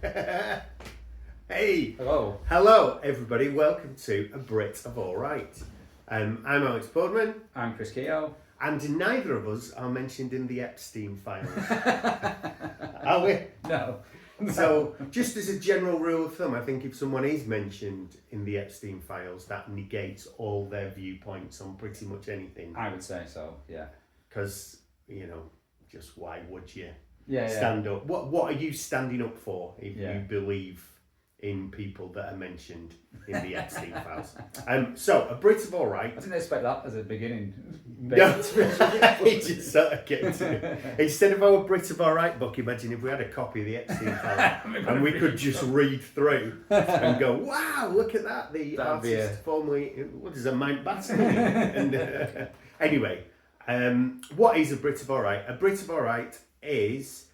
Hey! Hello. Hello, everybody. Welcome to A Brit of Alright. I'm Alex Boardman. I'm Chris Kehoe. And neither of us are mentioned in the Epstein files. Are we? No. So, just as a general rule of thumb, I think if someone is mentioned in the Epstein files, that negates all their viewpoints on pretty much anything. I would say so, yeah. Because, just why would you Yeah, stand up? What are you standing up for if Yeah. you believe in people that are mentioned in the Epstein files? So, A Brit of I Alright. didn't expect that as a beginning. No, it just sort of came to me. Instead of our Brit of Alright book, imagine if we had a copy of the Epstein file and we could just read through and go, wow, look at that. The That'd be artist formerly, what is a Mountbatten? And anyway, what is A Brit of Alright? A Brit of Alright is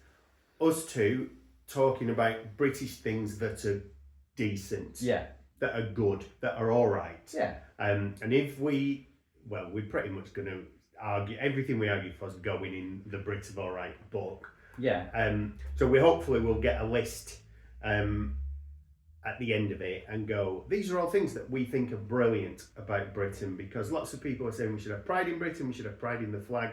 us two talking about British things that are decent, Yeah. that are good, that are alright. Yeah. And if we're pretty much going to argue, everything we argue for is going in the Brit of Alright book. Yeah. So we hopefully will get a list at the end of it and go, these are all things that we think are brilliant about Britain, because lots of people are saying we should have pride in Britain, we should have pride in the flag,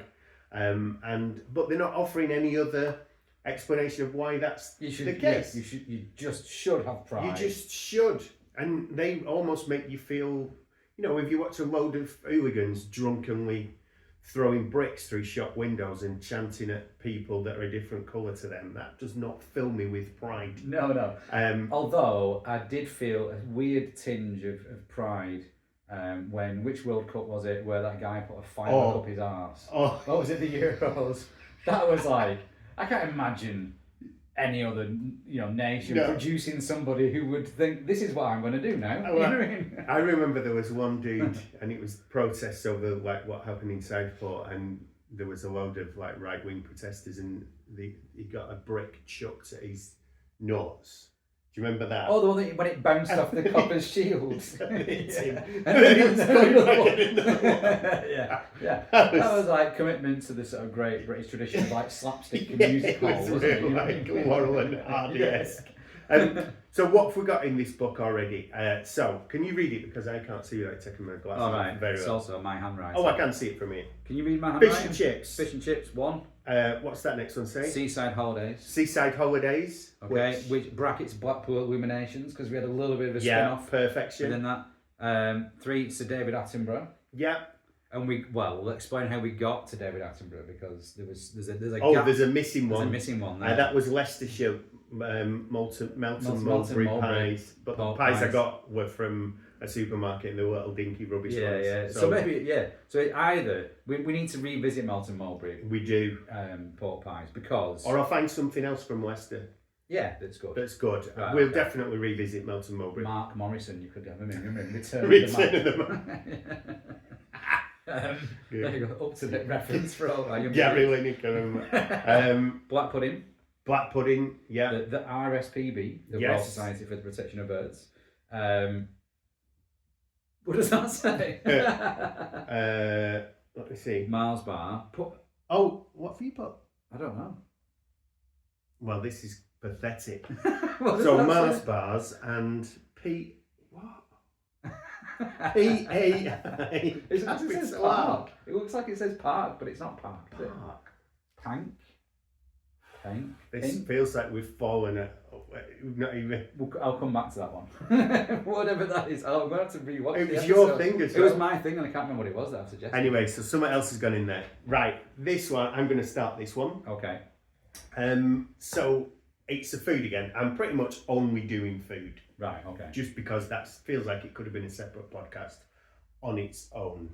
but they're not offering any other explanation of why that's the case. Yes, you just should have pride. You just should. And they almost make you feel, if you watch a load of hooligans drunkenly throwing bricks through shop windows and chanting at people that are a different colour to them, that does not fill me with pride. No. Although I did feel a weird tinge of pride when, which World Cup was it, where that guy put a firework up his arse? Oh. What was it, the Euros? That was like, I can't imagine any other nation producing somebody who would think, this is what I'm going to do now. Oh, well, I remember there was one dude and it was protests over what happened in Southport, and there was a load of right-wing protesters, and he got a brick chucked at his nuts. Do you remember that? Oh, the one that when it bounced off the copper's shield. Yeah. That was like commitment to the sort of great British tradition of slapstick music hall, wasn't it? Like Laurel and Hardy-esque. So what have we got in this book already? So can you read it, because I can't see you taking my glasses off very well. It's also my handwriting. Oh, I can see it from here. Can you read my handwriting? Fish and chips. Fish and chips, 1. What's that next one say? Seaside holidays. Seaside holidays. Okay, which brackets Blackpool Illuminations, because we had a little bit of a spin-off. Perfection. Within that. 3, Sir David Attenborough. Yeah. And we'll explain how we got to David Attenborough, because there's a gap. There's a missing one. There's a missing one there. That was Leicestershire Melton Mulberry pies, but the pies I got were from a supermarket in the little dinky rubbish ones. Yeah. So maybe So either we need to revisit Melton Mulberry. We do. Pork pies, because. Or I'll find something else from Leicester. Yeah, that's good. Right, we'll definitely revisit Melton Mulberry. Mark Morrison, you could have him in Return of the Man. There you go, up to date reference for all our young Gary Lineker. Black pudding. Black pudding, yeah. The RSPB, the Royal Society for the Protection of Birds. What does that say? Let me see. Mars bar. What have you put? I don't know. Well, this is pathetic. So Mars bars and what? P-A-I. It says park. It looks like it says park, but it's not park. Park. Pank. This feels like we've fallen at. Not even. I'll come back to that one. Whatever that is. I'm going to have to rewatch it. It was your thing as well. It was my thing, and I can't remember what it was that I suggested. Anyway, so someone else has gone in there. Right, this one, I'm going to start this one. Okay. So it's a food again. I'm pretty much only doing food. Right, okay. Just because that feels like it could have been a separate podcast on its own.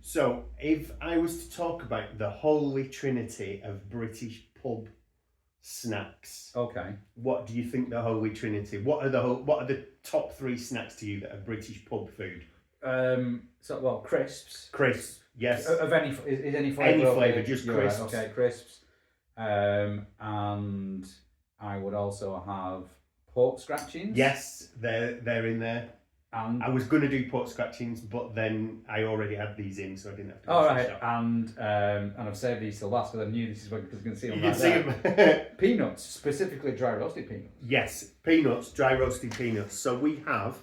So if I was to talk about the holy trinity of British pub snacks, okay, what do you think the holy trinity? What are the top 3 snacks to you that are British pub food? Crisps. Crisps, yes. Of any is any flavour? Any flavour, just crisps. Right, okay, crisps. And I would also have pork scratchings. Yes, they're in there. And I was going to do pork scratchings, but then I already had these in, so I didn't have to go all to the right, shop. and I've saved these till last because I knew this is what I was going to see them. You can see them. Peanuts, specifically dry roasted peanuts. Yes, peanuts, dry roasted peanuts. So we have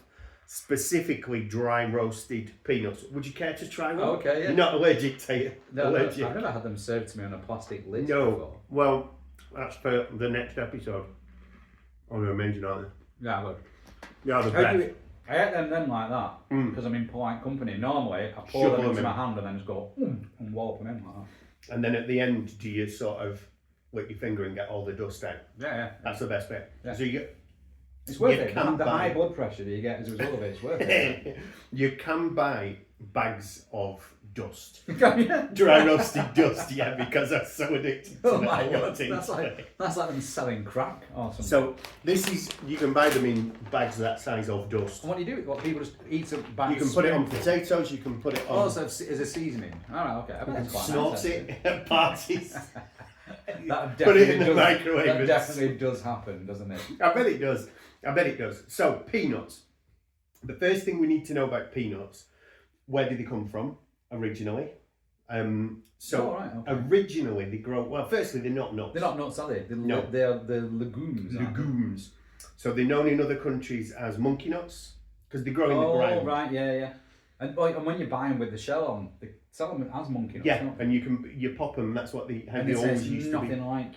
specifically dry roasted peanuts. Would you care to try one? Oh, okay, yeah. You're not allergic to it? No, allergic. I've never had them served to me on a plastic lid No. before. Well, that's for the next episode. Oh, they're amazing, aren't they? Yeah, look. Yeah, the best. I ate them then like that because I'm in polite company. Normally, I pour them into my hand and then just go and wallop them in like that. And then at the end, do you sort of lick your finger and get all the dust out? Yeah. That's the best bit. Yeah. So it's worth you it. can The buy- high blood pressure that you get as a result of it, it's worth it. You can buy bags of dust. Yeah. Dry roasted dust, yeah, because I'm so addicted to Oh that. my I god, want it. that's like them selling crack or something. So this is, you can buy them in bags that size of dust. And what do you do? What people just eat some bags? You can put it on potatoes, you can put it on... Also, as a seasoning. All right, okay. I bet that's quite snort nice, it at parties. That Put it in the does, microwave. That and- definitely does happen, doesn't it? I bet it does. I bet it does. So, peanuts. The first thing we need to know about peanuts, where did they come from originally? Originally they grow, well, firstly, they're not nuts. They're not nuts, are they? No. They're legumes. aren't they? Legumes. So they're known in other countries as monkey nuts, because they grow in the ground. Oh, right, yeah. And when you buy them with the shell on, they sell them as monkey nuts. Yeah, don't and you pop them, that's what how and they it always says used nothing to be. like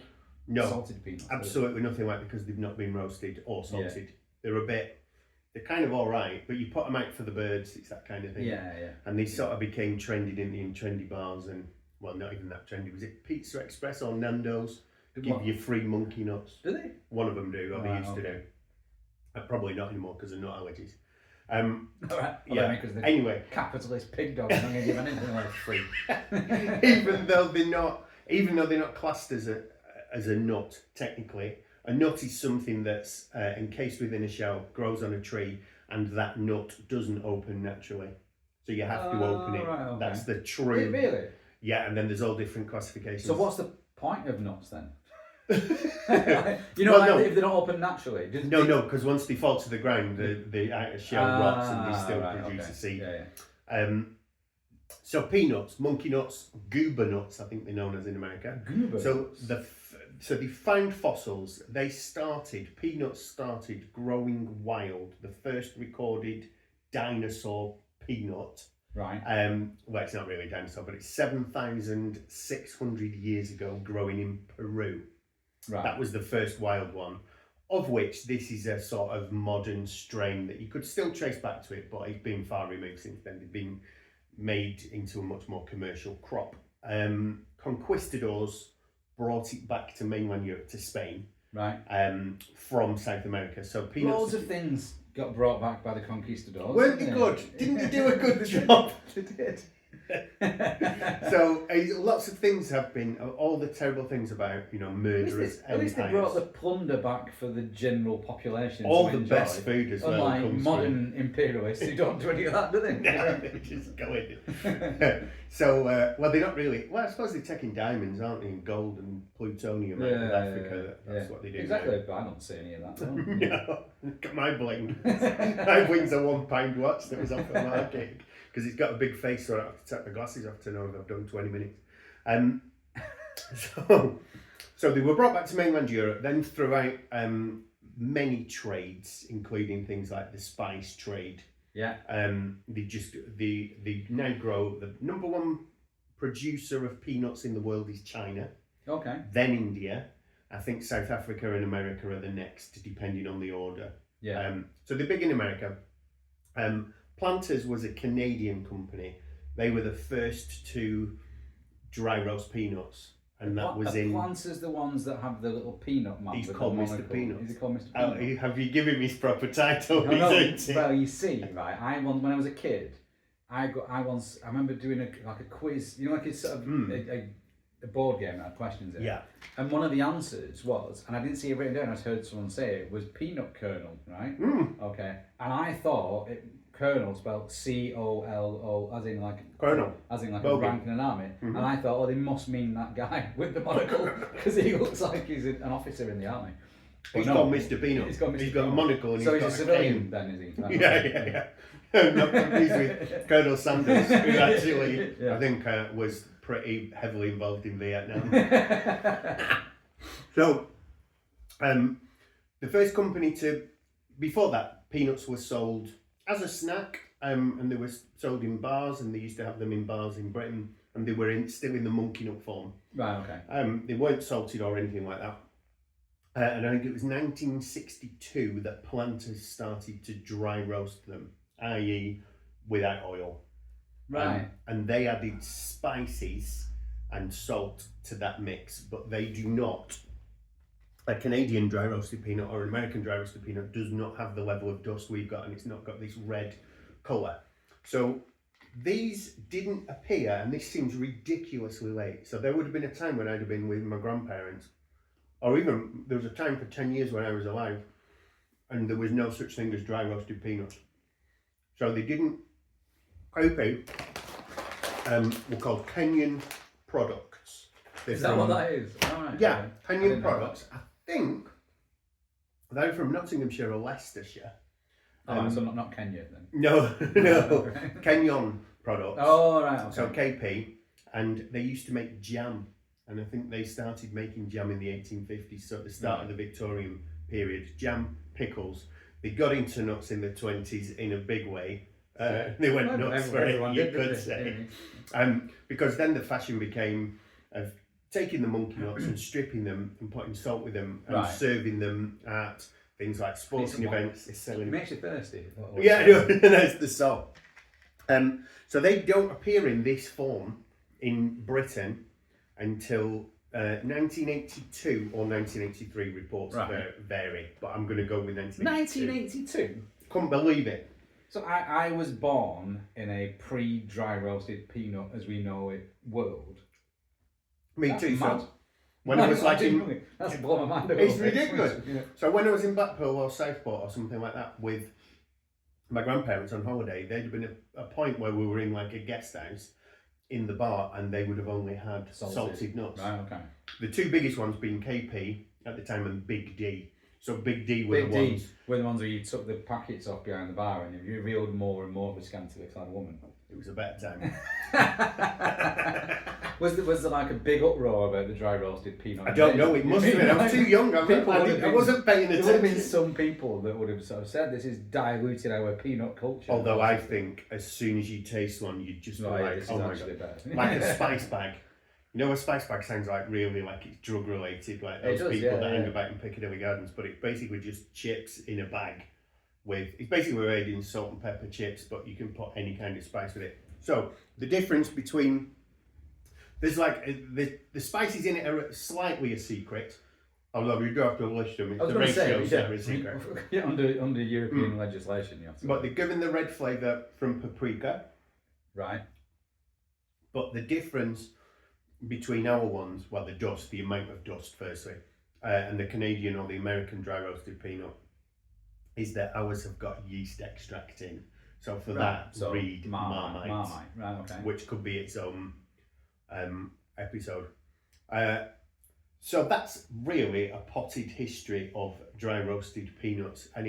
No, salted peanuts. absolutely nothing like, because they've not been roasted or salted. Yeah. They're kind of all right, but you put them out for the birds, it's that kind of thing. Yeah. And they sort of became trendy, didn't they, in trendy bars, and, well, not even that trendy. Was it Pizza Express or Nando's? Give you free monkey nuts. Do they? One of them do, or they Right, used to do. Probably not anymore because of nut allergies. All right. Yeah. Because the Anyway, capitalist pig dog is not going to give anything away free. even though they're not classed as a nut technically, a nut is something that's encased within a shell, grows on a tree, and that nut doesn't open naturally. So you have to open it. Right, okay. That's the true. Really? Yeah, and then there's all different classifications. So what's the point of nuts then? Well, no. If they don't open naturally. No, because once they fall to the ground, the outer shell rots and they still produce a seed. Yeah. So peanuts, monkey nuts, goober nuts, I think they're known as in America. Goober So nuts. So they found fossils. Peanuts started growing wild. The first recorded dinosaur peanut. Right. Well, it's not really a dinosaur, but it's 7,600 years ago, growing in Peru. Right. That was the first wild one, of which this is a sort of modern strain that you could still trace back to it, but it's been far removed since then. They've been made into a much more commercial crop. Conquistadors brought it back to mainland Europe, to Spain, Right. from South America. So peanuts. Loads of things got brought back by the conquistadors. Weren't they good? Didn't they do a good job? They did. So lots of things have been, all the terrible things about, murderous At least they empires. brought the plunder back for the general population. All to the enjoy. best food as well. Unlike comes modern imperialists who don't do any of that, do they? No, they just go in. So, well, they're not really. Well, I suppose they're taking diamonds, aren't they? And gold and plutonium out of Africa. That's what they do. Exactly, but I don't see any of that. No. No, look at my bling. My bling's a £1 watch that was off the market because it's got a big face, so I have to take my glasses off to know if I've done 20 minutes. So they were brought back to mainland Europe, then throughout many trades, including things like the spice trade. Yeah. They now grow. The number one producer of peanuts in the world is China. Okay. Then India. I think South Africa and America are the next, depending on the order. Yeah. So they're big in America. Planters was a Canadian company. They were the first to dry roast peanuts, and that was in. Planters, the ones that have the little peanut man. He's with called the Mr. monocle. Peanut. Is he called Mr. Oh, Peanut? have you given me his proper title? No, Isn't it? well, you see, right? When I was a kid, I remember doing a quiz. Like it's sort of a board game that had questions in it. Yeah. And one of the answers was, and I didn't see it written down. I just heard someone say it was peanut kernel, right? Okay. And I thought kernel spelled C-O-L-O, as in like Colonel. as in like Bogey. a rank in an army. And I thought, they must mean that guy with the monocle because he looks like he's an officer in the army. He's called Mr. Peanut. He's got Mr. He's got a Peanut. monocle and So he's he's got a a civilian cane. then, is he? Right. Yeah. Not confused with Colonel Sanders, who actually, I think, was pretty heavily involved in Vietnam. So, the first company before that, peanuts were sold as a snack, and they were sold in bars, and they used to have them in bars in Britain, and they were still in the monkey nut form. Right, okay. They weren't salted or anything like that. And I think it was 1962 that planters started to dry roast them, i.e. without oil. Right. And they added spices and salt to that mix, but they do not. A Canadian dry roasted peanut or an American dry roasted peanut does not have the level of dust we've got, and it's not got this red colour. So these didn't appear, and this seems ridiculously late. So there would have been a time when I'd have been with my grandparents, or even there was a time for 10 years when I was alive, and there was no such thing as dry roasted peanuts. So they didn't. KP were called Kenyan products. Is that what that is? Oh, right. Yeah, Okay. Kenyan products. I think they're from Nottinghamshire or Leicestershire. So not Kenya then? No, no, Kenyan products. Oh, right. Okay. So KP, and they used to make jam, and I think they started making jam in the 1850s, so at the start of the Victorian period. Jam, pickles. They got into nuts in the 20s in a big way. They went nuts for it, you could say. Because then the fashion became of taking the monkey nuts and stripping them and putting salt with them and serving them at things like sporting events. It makes you thirsty. Yeah, no, that's the salt. So they don't appear in this form in Britain until 1982 or 1983 reports vary, but I'm going to go with 1982. 1982? Couldn't believe it. So I was born in a pre-dry roasted peanut as we know it world. Me That's too. mad. So when I was like that's blown my mind. it's ridiculous. Yeah. So when I was in Blackpool or Southport or something like that with my grandparents on holiday, there'd have been a point where we were in like a guest house in the bar, and they would have only had salted nuts. Right, okay. The two biggest ones being KP at the time and Big D. So Big D were the ones. Were the ones where you took the packets off behind the bar and you revealed more and more of a scantily clad woman. It was a better time. Was there like a big uproar about the dry roasted peanut? I don't know. It must have been. I was too young. I wasn't paying attention. There would have been some people that would have sort of said this is diluted our peanut culture. Although I think as soon as you taste one, you just be like, oh my god, like a spice bag. You know, a spice bag sounds like really like it's drug related, like those people that hang about in Piccadilly Gardens, but it's basically just chips in a bag it's basically made in salt and pepper chips, but you can put any kind of spice with it. So the difference between, there's like, the spices in it are slightly a secret, although you do have to list them. The ratios are a secret. Yeah, under European legislation, you have to. But they're given the red flavour from paprika. Right. But the difference between our ones, well, the amount of dust firstly, and the Canadian or the American dry roasted peanut, is that ours have got yeast extract in. So for that, so read Marmite. Right, okay. Which could be its own episode. So that's really a potted history of dry roasted peanuts, and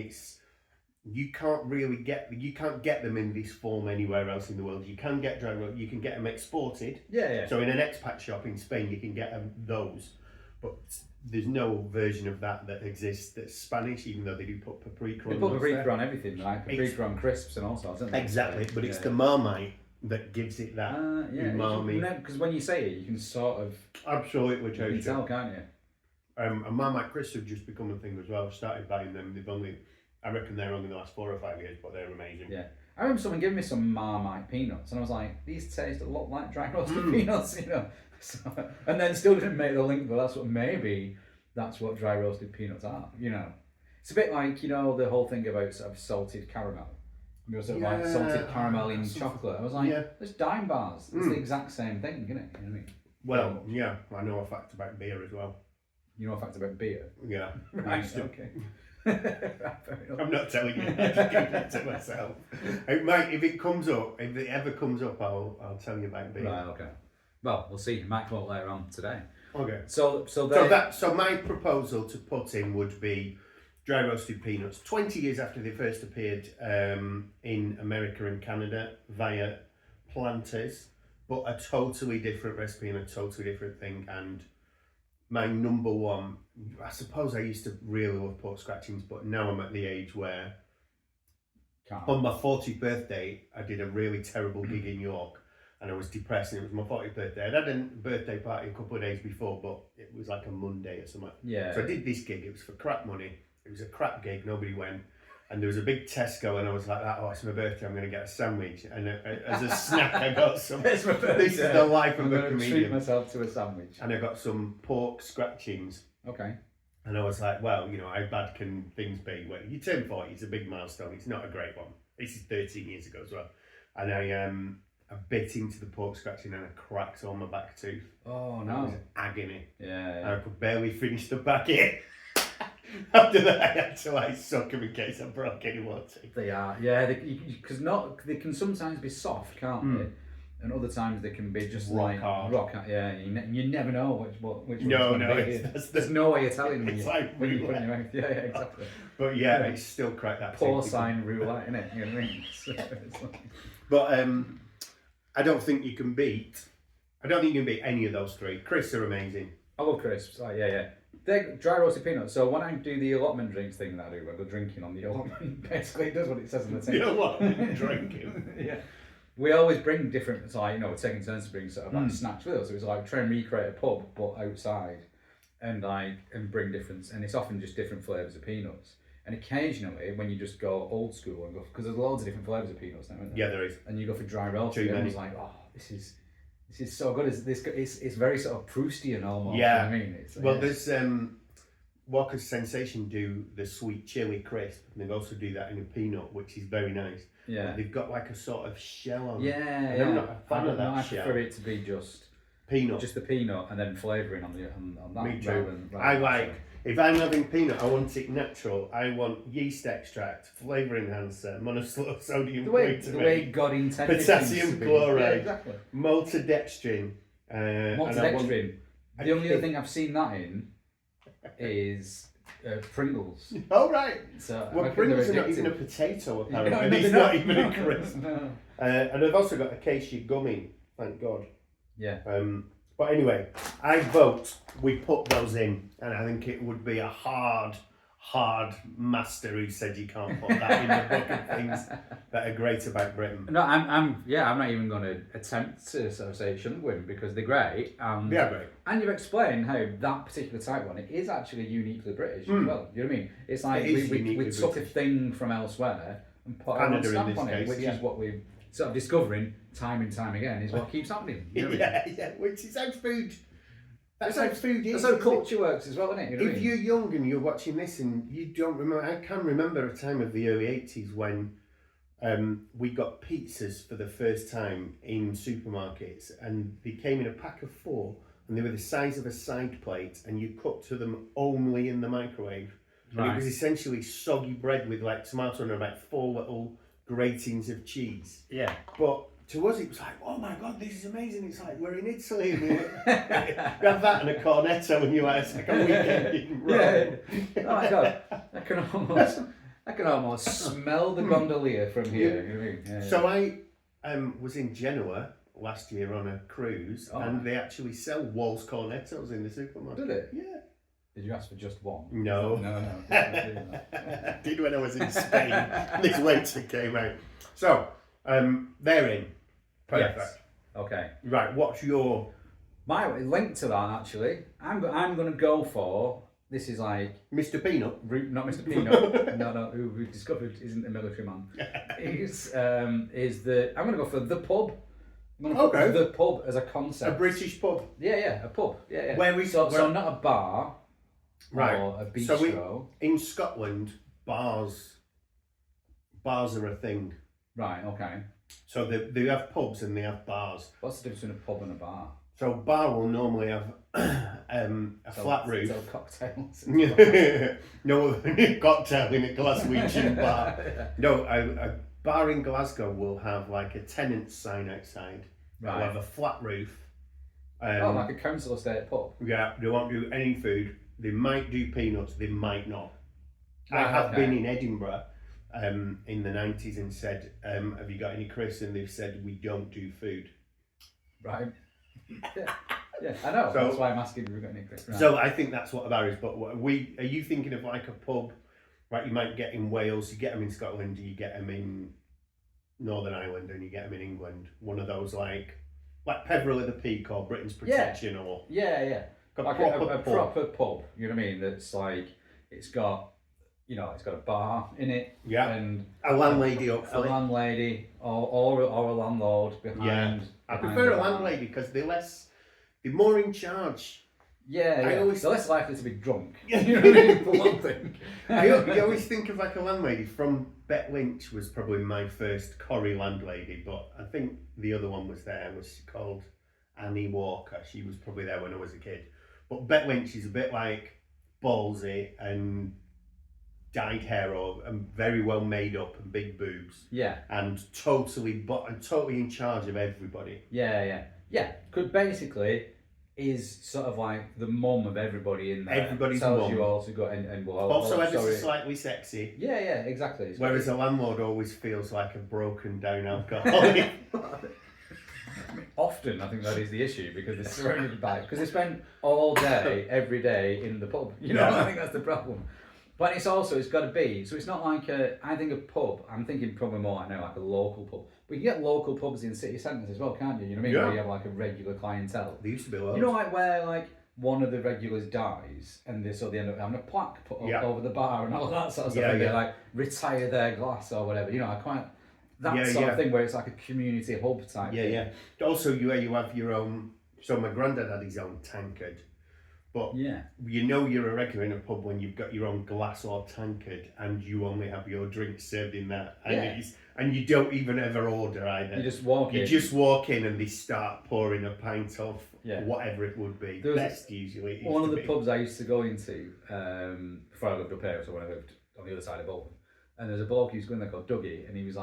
you can't get them in this form anywhere else in the world. You can get you can get them exported. Yeah. So in an expat shop in Spain, you can get those, but there's no version of that exists that's Spanish, even though they do put paprika on. They put paprika on everything, like paprika on crisps and all sorts, don't they? Exactly, but it's the Marmite that gives it that umami. Because when you say it, you can sort of absolutely tell, can't you? And Marmite crisps have just become a thing as well. I've started buying them. I reckon they're only the last 4 or 5 years, but they're amazing. Yeah. I remember someone giving me some Marmite peanuts, and I was like, these taste a lot like dry roasted peanuts, you know. So, and then still didn't make the link, but that's what dry roasted peanuts are, you know. It's a bit like, you know, the whole thing about sort of salted caramel. You know, sort of like salted caramel in chocolate. I was like, there's dime bars. It's the exact same thing, isn't it? You know what I mean? Well, yeah, I know a fact about beer as well. You know a fact about beer? Yeah. Right, okay. I'm not telling you. I just keep it to myself. If it ever comes up, I'll tell you about beer. Right, okay. Well, we'll see. It might come up later on today. Okay. So My proposal to put in would be dry roasted peanuts. 20 years after they first appeared in America and Canada via Planters, but a totally different recipe and a totally different thing. And my number one, I suppose I used to really love pork scratchings, but now I'm at the age where on my 40th birthday, I did a really terrible gig in York and I was depressed, and it was my 40th birthday. I'd had a birthday party a couple of days before, but it was like a Monday or something. Yeah. So I did this gig, it was for crap money. It was a crap gig, nobody went. And there was a big Tesco, and I was like, oh, it's my birthday, I'm going to get a sandwich. And as a snack, I got some. It's my birthday. This is the life of I'm a going to treat comedian. myself to a sandwich. And I got some pork scratchings. Okay. And I was like, well, how bad can things be? Well, you turn 40, it's a big milestone. It's not a great one. This is 13 years ago as well. And I bit into the pork scratching and I cracked on my back tooth. Oh, That no. was agony. Yeah. And I could barely finish the packet. After that, I had to suck them in case I broke any more teeth. They are, yeah, because they can sometimes be soft, can't they? And other times they can be just Rock hard. Yeah, you never know which No, one's no, gonna be. There's no way you're telling when it's you like when you put it in roulette. your mouth. Yeah, exactly. But yeah, it's still cracked that Porcine roulette, innit? You know what I mean? So it's like... But I don't think you can beat any of those three. Crisps are amazing. I love crisps. Oh, yeah. They're dry roasted peanuts. So when I do the allotment drinks thing that I do, I go drinking on the allotment. Basically, it does what it says in the tin. You know what? Drinking. Yeah. We always bring different, so we're taking turns to bring sort of like snacks with us. So it's like try and recreate a pub, but outside, and bring different, and it's often just different flavours of peanuts. And occasionally, when you just go old school and go, because there's loads of different flavours of peanuts now, isn't there? Yeah, there is. And you go for dry roasted, Too and many. it's like, oh, this is so good. It's very sort of Proustian almost. Yeah. You know what I mean, Well, there's Walker's Sensation do the sweet chili crisp, and they also do that in a peanut, which is very nice. Yeah. They've got like a sort of shell on. Yeah, and I'm not a fan of that I shell. prefer it to be just Peanut. the peanut and then flavouring on that. Me too. rather than I the like, shell. if I'm having peanut, I want it natural. I want yeast extract, flavour enhancer, monosodium the way glutamate, God intended potassium things to be. chloride, Yeah, exactly. maltodextrin. and I want- Maltodextrin. The only other thing I've seen that in is Pringles. Oh right. So Well, I reckon Pringles they're are not even a addictive. potato No, apparently. no, It's they're not even a crisp. No. And I've also got Acacia gummy, thank God. Yeah. But anyway, I vote we put those in, and I think it would be a hard master who said you can't put that in the book of things that are great about Britain. No, I'm not even going to attempt to sort of say it shouldn't win because they're great. Yeah, great. And you've explained how that particular type one, it is actually uniquely British as well. You know what I mean? It's like It is we uniquely took British. a thing from elsewhere and put our own Canada in stamp this on it, case, which yeah. is what we're sort of discovering time and time again is what keeps happening. You know what I mean? Yeah, which is how food. That's how food is. That's how isn't it? culture works as well, isn't it? You know what I If mean? you're young and you're watching this and you don't remember, I can remember a time of the early 80s when we got pizzas for the first time in supermarkets, and they came in a pack of 4 and they were the size of a side plate, and you cooked to them only in the microwave. And it Right. was essentially soggy bread with like tomato and about 4 little gratings of cheese. Yeah. But to us, it was like, oh my God, this is amazing. It's like we're in Italy. And we have that and a cornetto, and you're like a weekend in Rome. Yeah. Oh my God. I can almost smell the gondolier from here. You know what I mean? Yeah, So I was in Genoa last year on a cruise, Oh. and they actually sell Wall's cornettos in the supermarket. Did it? Yeah. Did you ask for just one? No. No. I did when I was in Spain. This winter came out. So, they're in. Perfect. Yes. Okay. Right, what's your... My link to that actually, I'm going to go for, this is like, Mr. Peanut? not Mr. Peanut, no, who we've discovered isn't a military man. is I'm going to go for the pub. I'm going to Okay. put the pub as a A concept. British pub? Yeah, a pub. Yeah. Where so not a bar Right. or a So bistro. in Scotland, bars are a thing. Right, okay. So they have pubs and they have bars. What's the difference between a pub and a bar? So a bar will normally have a flat roof. Sell cocktails. No cocktail in a Glaswegian bar. No, a bar in Glasgow will have like a tenant sign outside. Right. It'll have a flat roof Like a council estate pub. Yeah, they won't do any food. They might do peanuts, they might not. Right, I have okay. been in Edinburgh in the 90s and said, have you got any crisps? And they've said, we don't do food. Right. Yeah, I know. So- That's why I'm asking if we've got any crisps. Right. So I think that's what the bar is. But are you thinking of like a pub, right? You might get in Wales, you get them in Scotland, you get them in Northern Ireland, and you get them in England. One of those like Peveril of the Peak or Britain's Protection or Yeah. a Like proper a pub. proper pub, you know what I mean? That's like, it's got a bar in it. Yeah. And A landlady, a hopefully. landlady or a landlord behind. Yeah. I behind prefer the a bar. landlady because they're more in charge. Yeah, I always- they're less likely to be drunk. You know what I mean? For one thing. You always think of like a landlady. From Bet Lynch was probably my first Corrie landlady, but I think the other one was there. Was called Annie Walker. She was probably there when I was a kid. But Bet Lynch is a bit like ballsy and dyed hair and very well made up and big boobs Yeah. and totally in charge of everybody. Yeah. Could basically is sort of like the mum of everybody in there. Everybody's tells mum. you all to go and well. Also, ever so sorry. slightly sexy. Yeah, exactly. It's Whereas a landlord always feels like a broken down alcoholic. often I think that is the issue because they're surrounded by because they spend all day every day in the pub. You know, Yeah. I think that's the problem. But it's got to be so it's not like I think a pub. I'm thinking probably more like like a local pub. But you can get local pubs in city centres as well, can't you? You know what I mean? Yeah. Where you have like a regular clientele. There used to be loads. You know, like where like one of the regulars dies and they end up having a plaque put up over the bar and all that sort of stuff. Yeah, and yeah. they like retire their glass or whatever. You know, I quite that Yeah, sort yeah. of thing where it's like a community hub type. thing. Yeah. Also, you have your own. So my granddad had his own tankard, but Yeah. you know you're a regular in a pub when you've got your own glass or tankard and you only have your drinks served in that, and and you don't even ever order either. You just walk in. You just walk in and they start pouring a pint of Yeah. whatever it would be. There was Best usually. it used One to of the be. pubs I used to go into before I lived up here, so when I lived on the other side of Boardman, and there's a bloke who used to go in there called Dougie, and he was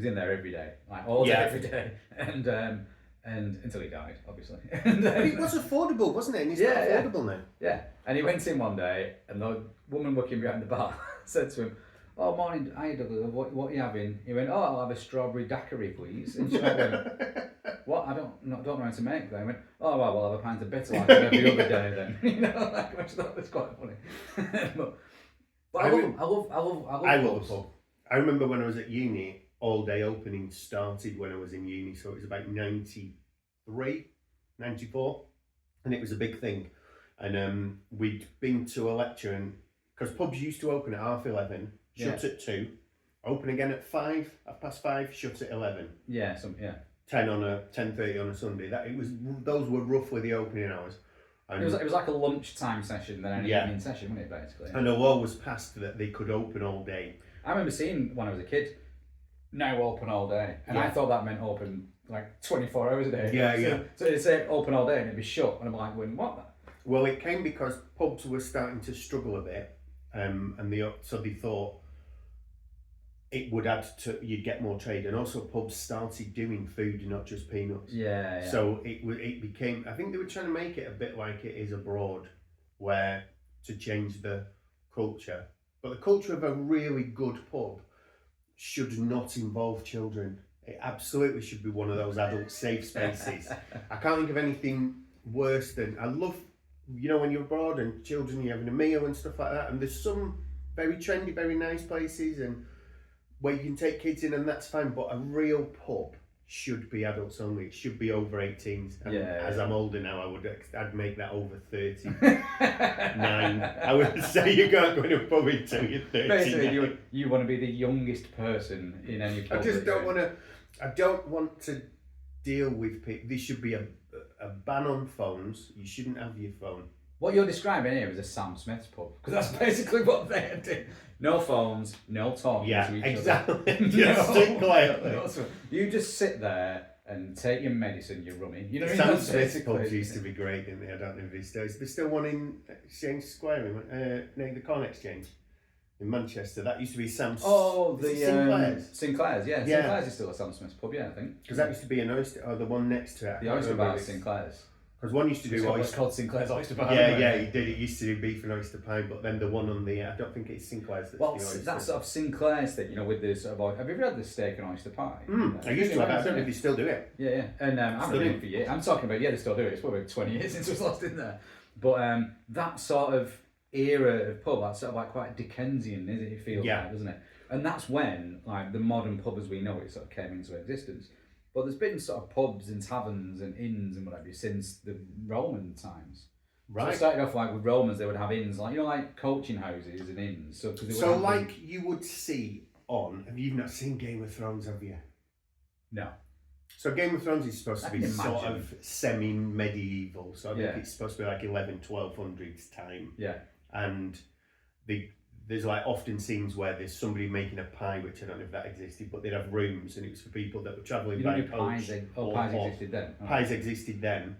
in there every day, like all day every day, and until he died, obviously. And But it was affordable, wasn't it? And it's not affordable now. Yeah, and he went in one day, and the woman working behind the bar said to him, "Oh, morning, hi Douglas, what are you having?" He went, "Oh, I'll have a strawberry daiquiri, please." And she went, "What? I don't know how to make that." I went, "Oh, well, we'll have a pint of bitter like every other day then." You know, like, which I thought was quite funny. but I love I love pubs. a pub. I remember when I was at uni, all day opening started when I was in uni, so it was about 93, 94, and it was a big thing. And we'd been to a lecture, and because pubs used to open at 11:30, shut at 2, open again at 5, 5:30, shut at 11. Yeah, 10:30 on a Sunday. Those were roughly the opening hours. And it was like a lunchtime session than any evening session, wasn't it, basically? And a law was passed that they could open all day. I remember seeing when I was a kid, now open all day, and I thought that meant open like 24 hours a day. Yeah. So they'd say open all day and it'd be shut, and I'm like, what? Well, it came because pubs were starting to struggle a bit, and so they thought it would add to, you'd get more trade, and also pubs started doing food, not just peanuts. Yeah. So it became, I think they were trying to make it a bit like it is abroad, where to change the culture. But the culture of a really good pub should not involve children. It absolutely should be one of those adult safe spaces. I can't think of anything worse than, I love, when you're abroad and children, you're having a meal and stuff like that, and there's some very trendy, very nice places and where you can take kids in, and that's fine, but a real pub should be adults only. It should be over 18s. And as I'm older now, I'd make that over 39. I would say you can't go to a pub until you're 39. Basically, you want to be the youngest person in any pub. I just don't want to. I don't want to deal with people. There should be a ban on phones. You shouldn't have your phone. What you're describing here is a Sam Smith's pub, because that's basically what they do. No phones, no talking to each exactly. other. Just sit quietly. You just sit there and take your medicine, your rummy. You know what I Sam mean? Smith's pubs used to be great, didn't they? I don't know if they still. There's still one in Exchange Square, near the Corn Exchange in Manchester. That used to be Sam's. Oh, the Sinclair's. Sinclair's, yeah. Yeah. Sinclair's is still a Sam Smith's pub, yeah, I think. Because that used to be an oyster, or the one next to it. The oyster bar is Sinclair's. Because one used to do It's called Sinclair's Oyster Pie. Yeah, he did. It used to do beef and oyster pie, but then the one on the I don't think it's Sinclair's. That's Well, the oyster. that's sort of Sinclair's thing, with the sort of. Have you ever had the steak and oyster pie? I used to have that. I don't know if they still do it. Yeah. And I've been doing it for years. I'm talking about, they still do it. It's probably 20 years since it was last in there. But that sort of era of pub, that's sort of like quite Dickensian, isn't it? It feels like, doesn't it? And that's when, like, the modern pub as we know it sort of came into existence. But there's been sort of pubs and taverns and inns and whatever since the Roman times. Right. So it started off like with Romans, they would have inns, like, like coaching houses and inns. So like you would see on, you've not seen Game of Thrones, have you? No. So Game of Thrones is supposed to be sort of semi-medieval. So I think it's supposed to be like 1200s time. Yeah. And there's like often scenes where there's somebody making a pie, which I don't know if that existed, but they'd have rooms and it was for people that were travelling by coach. Pies existed then. Pies existed then.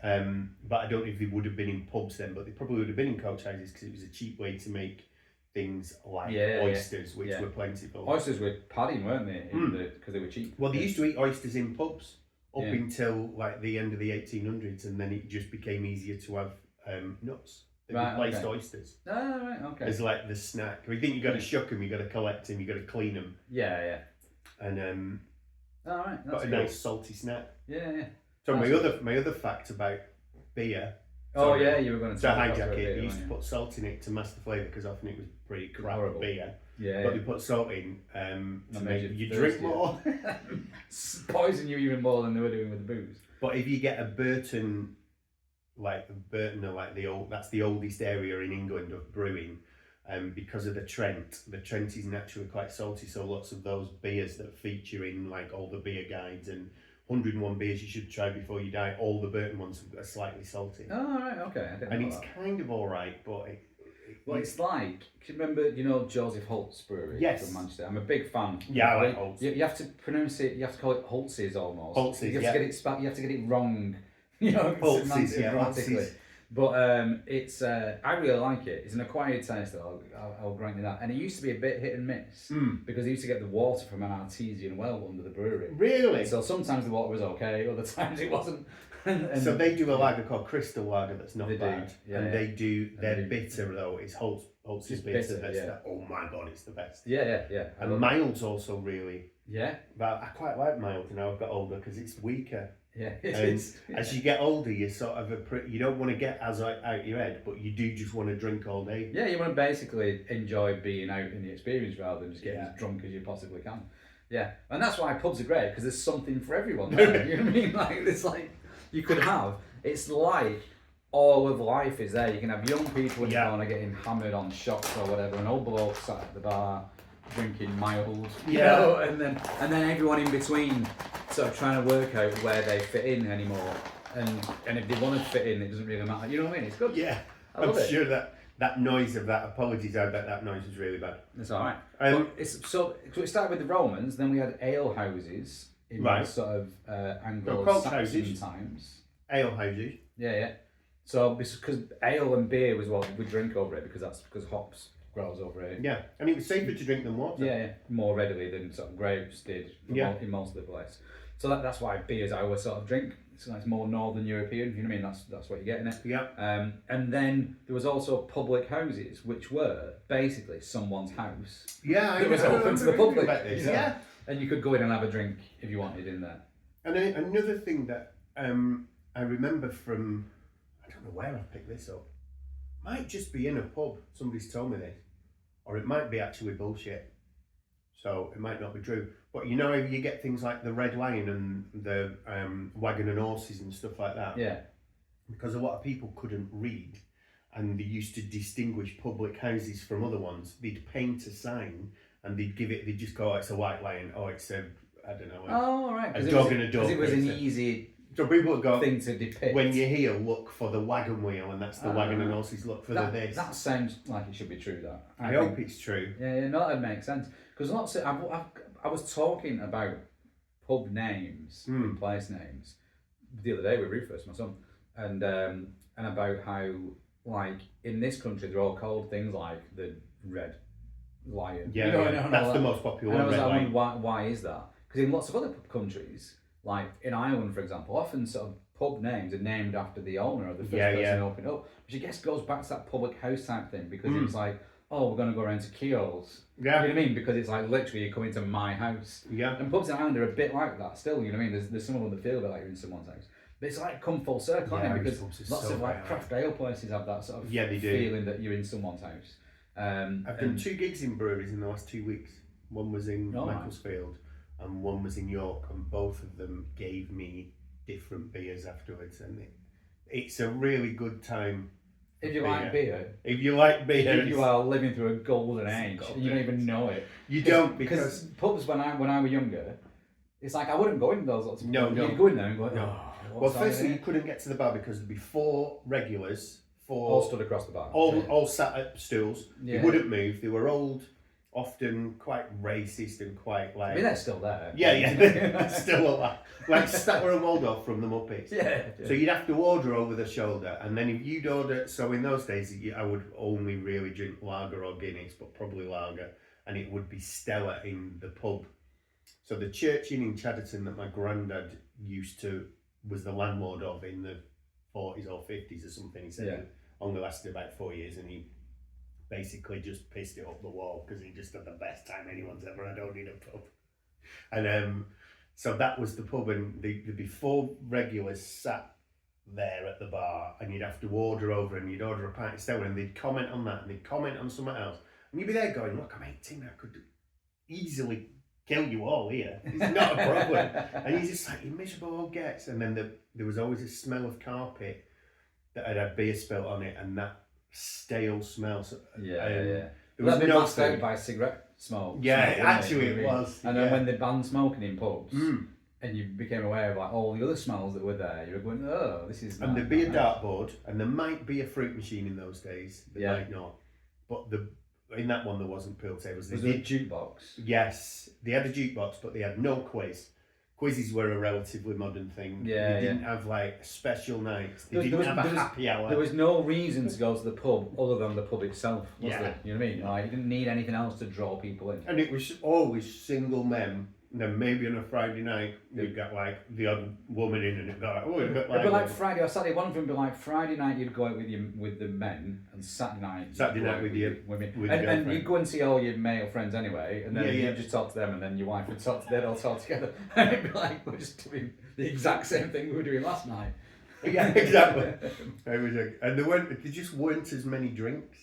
But I don't know if they would have been in pubs then, but they probably would have been in coach houses because it was a cheap way to make things like oysters, which were plentiful. Oysters were padding, weren't they? Because they were cheap. Well, they used to eat oysters in pubs up until like the end of the 1800s, and then it just became easier to have nuts. They replaced oysters. Oh, right, okay. As like the snack. We think you got to shuck them, you got to collect them, you got to clean them. Yeah. And all right, that's got a nice salty snack. Yeah. So my other fact about beer. Oh yeah, you were going to hijack it. They used to put salt in it to mask the flavour because often it was pretty crap beer. Yeah. But they put salt in to make you drink more. Poison you even more than they were doing with the booze. But if you get a Burton or like that's the oldest area in England of brewing. Because of the Trent is naturally quite salty, so lots of those beers that feature in like all the beer guides and 101 beers you should try before you die, all the Burton ones are slightly salty. Oh, right, okay. And it's kind of alright, but it's like, remember, Joseph Holt's brewery from Manchester? I'm a big fan. Yeah, I like Holt's. You have to pronounce it, you have to call it Holtz's almost. Holtz's, you have to get it wrong, Holtz's, grammatically. But I really like it. It's an acquired taste, I'll grant you that. And it used to be a bit hit and miss because they used to get the water from an artesian well under the brewery. Really? So sometimes the water was okay, other times it wasn't. And so they do a lager called Crystal Lager that's not bad. And they do their bitter though is Holtz's bitter. That's oh my god, it's the best. Yeah. And mild's also really. Yeah. But I quite like mild now I've got older because it's weaker. Yeah, as you get older, you sort of you don't want to get as out your head, but you do just want to drink all day. Yeah, you want to basically enjoy being out in the experience rather than just getting as drunk as you possibly can. Yeah, and that's why pubs are great because there's something for everyone. There, you know what I mean? Like it's like you could have. It's like all of life is there. You can have young people in the corner getting hammered on shots or whatever, and old blokes sat at the bar drinking mild, and then everyone in between sort of trying to work out where they fit in anymore, and if they want to fit in, it doesn't really matter. You know what I mean? It's good. Yeah, I'm sure that noise of that. Apologies, I bet that noise was really bad. It's all right. So it started with the Romans, then we had ale houses in sort of Anglo-Saxon times. Ale houses. Yeah. So because ale and beer was what we drink over it because hops grows over it. Yeah, and it was safer to drink than water. Yeah, more readily than sort of grapes did in most of the place. So that's why beers I always sort of drink. So it's more Northern European, you know what I mean? That's what you're getting it. Yeah. And then there was also public houses, which were basically someone's house. Yeah, it was open to the public. Yeah. And you could go in and have a drink if you wanted in there. And another thing that I remember from, I don't know where I picked this up. Might just be in a pub. Somebody's told me this, or it might be actually bullshit. So it might not be true. But you know, you get things like the Red Lion and the Wagon and Horses and stuff like that. Yeah. Because a lot of people couldn't read, and they used to distinguish public houses from other ones. They'd paint a sign, and they'd just go, oh, it's a White Lion. Oh, it's a, I don't know, a dog and a dog. Because it was an easy. So people would go, thing to depict. When you're here, look for the wagon wheel, and that's the Wagon and Horses. Look for the this. That sounds like it should be true. That I hope it's true. Yeah, no, that makes sense. Because lots of I was talking about pub names and place names the other day with Rufus, my son, and about how like in this country they're all called things like the Red Lion. Yeah, that's the most popular one. And I was like, why is that? Because in lots of other countries, like in Ireland, for example, often sort of pub names are named after the owner of the first Yeah, person yeah. who opened up, which I guess goes back to that public house type thing, because it was like, oh, we're going to go around to Kehoe's. Yeah. You know what I mean? Because it's like literally you're coming to my house. Yeah. And pubs in Ireland are a bit like that still, you know what I mean? There's some of them that feel a bit like you're in someone's house. But it's like come full circle, Yeah, isn't it? Because pubs are lots so of like bad. craft ale places have that sort of Yeah, they do. feeling that you're in someone's house. I've done 2 gigs in breweries in the last 2 weeks. One was in Macclesfield and one was in York, and both of them gave me different beers afterwards, and it's a really good time. If you like beer, if you like beer, you are living through a golden age. You don't even know it. You don't, because pubs when I was younger, it's like I wouldn't go in those lots of pubs. No. You'd go in there and go, No. Well, firstly, you couldn't get to the bar because there'd be 4 regulars, all stood across the bar, all sat at stools. Yeah. They wouldn't move. They were old, often quite racist and quite like. I mean, they're still there. Yeah, they're still a lot. Like Statler and Waldorf from the Muppets. Yeah. So you'd have to order over the shoulder, and then if you'd order, so in those days I would only really drink lager or Guinness, but probably lager, and it would be Stella in the pub. So the church inn in Chadderton that my granddad was the landlord of in the 40s or 50s or something. He said it only lasted about 4 years, and he basically just pissed it up the wall because he just had the best time anyone's ever had owning a pub. And so that was the pub, and there'd be 4 regulars sat there at the bar, and you'd have to order over, and you'd order a pint of Stella, and they'd comment on that, and they'd comment on something else, and you'd be there going, look, I'm 18, I could easily kill you all here. It's not a problem. And he's just like, you miserable old gets. And then there was always a smell of carpet that had beer spilt on it, and that stale smell. So, There was been no masked out food. by cigarette smoke. Yeah, smoke, actually it it was. And then when they banned smoking in pubs, Mm. and you became aware of like all the other smells that were there, you were going, oh, this is. And there'd be a dartboard, and there might be a fruit machine in those days. There might not. But in that one there wasn't pool tables. Was there a jukebox? Yes, they had a jukebox, but they had no quiz. Quizzes were a relatively modern thing. They didn't have like special nights. They didn't have a happy hour. There was no reason to go to the pub other than the pub itself, was Yeah. there? You know what I mean? Like, you didn't need anything else to draw people in. And it was always single men. And then maybe on a Friday night, you'd get like the odd woman in, and it'd go like, oh, it'd It'd be like Friday or Saturday. One of them would be like Friday night you'd go out with the men, and Saturday night with your women. with And girlfriend. you'd go and see all your male friends anyway, and then you'd just talk to them, and then your wife would talk to they'd all talk together, and it'd be like we're just doing the exact same thing we were doing last night. Yeah, exactly. It was and there just weren't as many drinks.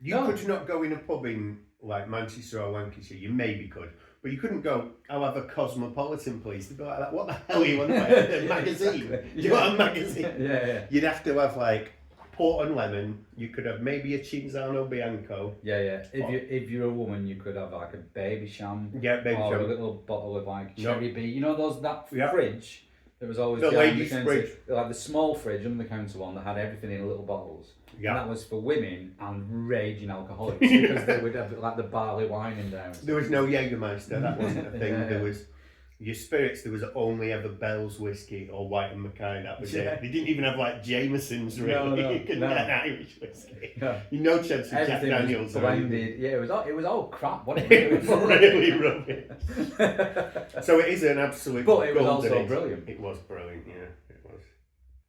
You could not go in a pub in like Manchester or Lancashire. You maybe could. But you couldn't go, I'll have a Cosmopolitan, please. They'd be like, what the hell are you on about? A magazine? Exactly. Do you want a magazine? Yeah. You'd have to have like port and lemon. You could have maybe a Cinzano Bianco. Yeah. If you're a woman, you could have like a baby sham. Yeah, baby or sham. a little bottle of like cherry bee. You know that Yeah. fridge that was always The behind ladies' counter? fridge. Like the small fridge under the counter one that had everything in little bottles. Yeah. And that was for women and raging alcoholics because they would have like the barley wine in there. There was no Jägermeister, that wasn't a thing. Yeah. There was your spirits, there was only ever Bell's whiskey or White and Mackay, that was it. They didn't even have like Jameson's really. No, You couldn't get an Irish whiskey. No. No chance of Jack Everything Daniels was or anything. blended. Yeah, it was all crap, wasn't It it? was really rubbish. So it is an absolute But it was golden also age. brilliant. It was brilliant, yeah. It was.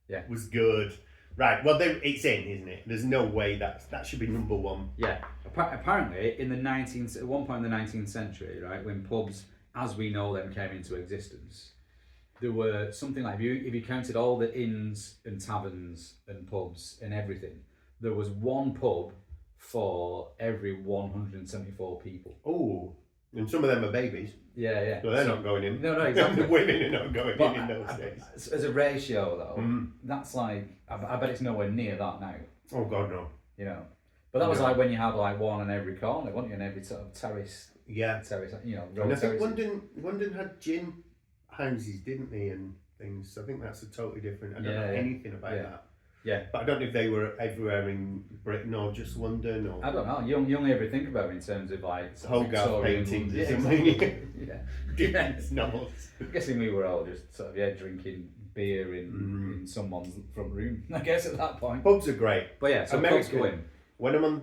Yeah. It was good. Right, well, it's in, isn't it? There's no way that should be number 1. Yeah. Apparently, at one point in the 19th century, right, when pubs, as we know them, came into existence, there were something like, if you counted all the inns and taverns and pubs and everything, there was one pub for every 174 people. Oh, and some of them are babies. Yeah. So they're not going in. No, exactly. The women are not going But in those days. as a ratio, though, that's like, I bet it's nowhere near that now. Oh, God, no. You know, but that was like when you had like one on every corner, wasn't you? In every sort of terrace, you know, road And I think terraces. London had gin houses, didn't they, and things. I think that's a totally different. I don't know anything about that. Yeah. But I don't know if they were everywhere in Britain or just London or. I don't know. You only ever think about it in terms of like Hogarth Victorian paintings London. or something. Yeah. Different novels. I'm guessing we were all just sort of drinking beer in someone's front room. I guess at that point. Pubs are great. But yeah, so pubs go in. When I'm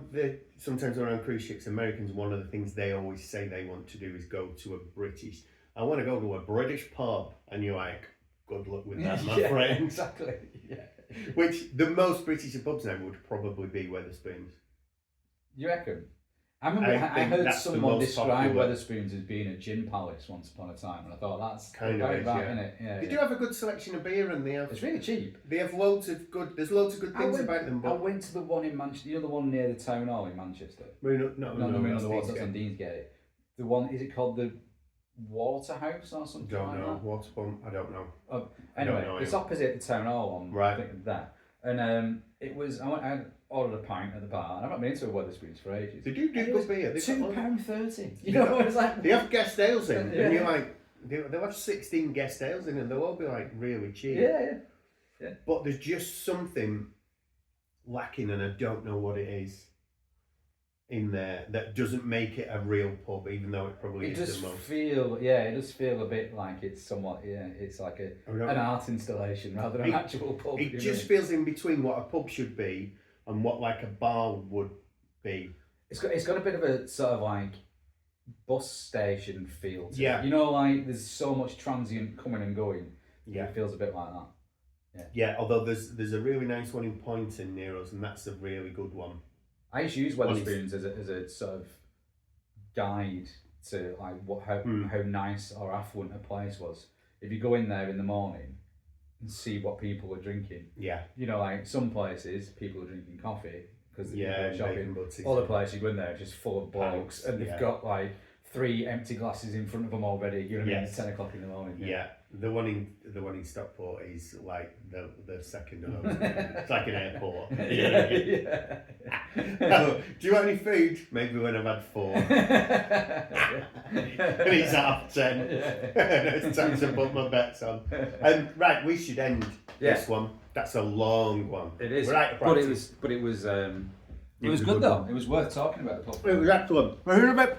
sometimes when I'm on cruise ships, Americans, one of the things they always say they want to do is go to a British. I want to go to a British pub, and you're like, good luck with that, my friend. Exactly. Yeah. Which the most British of pubs now would probably be Wetherspoons. You reckon? I remember I heard that's the someone most describe popular. Wetherspoons as being a gin palace once upon a time, and I thought that's Kind of right, is, isn't it? Yeah, They do have a good selection of beer, and It's really cheap. they have loads of good. There's loads of good things about them. I But went to the one in Manchester. You know the one near the town hall in Manchester. no, That's on Deansgate. The one, is it called the Waterhouse or something? Don't like know. that? What's one? I don't know. Anyway, know it's either. opposite the town hall on Right. there. And it was, I ordered a pint at the bar, and I've not been into a Wetherspoons for ages. They do good beer. They've got £2.30. You know what it's like? They have guest ales in, Yeah. and you're like, they'll have 16 guest ales in, and they'll all be like really cheap. Yeah. But there's just something lacking, and I don't know what it is in there that doesn't make it a real pub, even though it probably It is does the most. it does feel a bit like it's somewhat, it's like an art installation rather than an actual pub. It just feels in between what a pub should be and what like a bar would be. It's got a bit of a sort of like bus station feel to Yeah. it. You know, like there's so much transient coming and going. Yeah. It feels a bit like that. Yeah, although there's a really nice one in Poynton near us, and that's a really good one. I used to use Wetherspoons as a sort of guide to like how nice or affluent a place was. If you go in there in the morning and see what people are drinking, Yeah. you know, like some places people are drinking coffee because people are shopping. butties. Other places you go in there, it's just full of blokes, and they've yeah. got like 3 empty glasses in front of them already. You know what I mean? Yes. It's 10 o'clock in the morning. Yeah, the one in Stockport is like the second home. It's like an airport. You know what I mean? Oh, do you want any food? Maybe when I've had 4. And it's 10:30. It's time to put my bets on. Right, we should end this one. That's a long one. It is. We're out of practice. But it was good though. It was worth talking about the pub. It was excellent. We're in a bit.